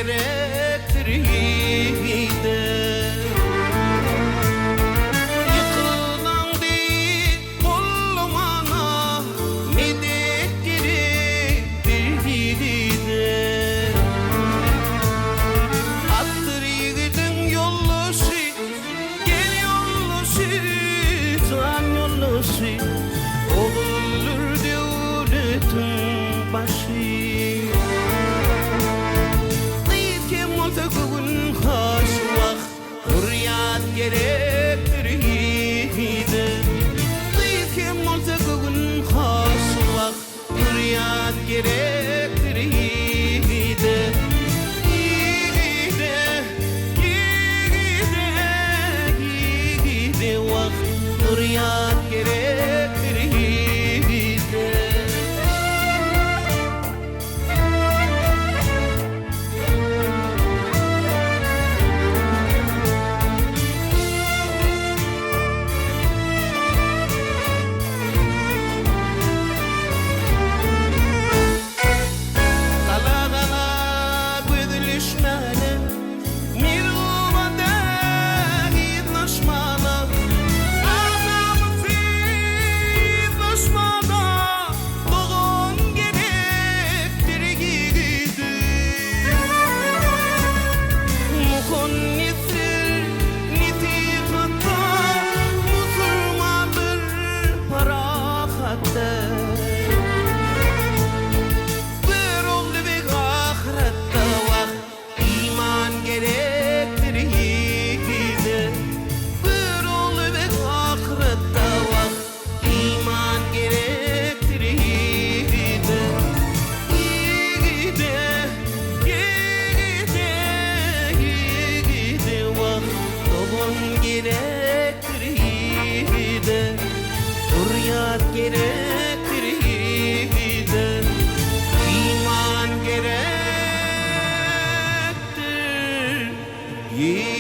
gerektir yiğide. Yıkılan değil kolumana medet gerektir yiğide. Attır yiğidin yollusu, gel yollusu, can yollusu. Olur devletin başı. Kim olsa bugün hoş vakt, hürriyet gerektir yiğide. Kim olsa bugün hoş vakt, hürriyet gerektir yiğide. Yiğide, yiğide, yiğide vakt, hürriyet gerektir yiğide. Bir oldu bir ahirette vakt, iman gerektir yiğide. Bir oldu bir ahirette vakt, iman gerektir yiğide. Yiğide, yiğide, yiğide vakt, doğum gerektir yiğide. Hürriyet gerektir yiğide, iman gerektir yiğide.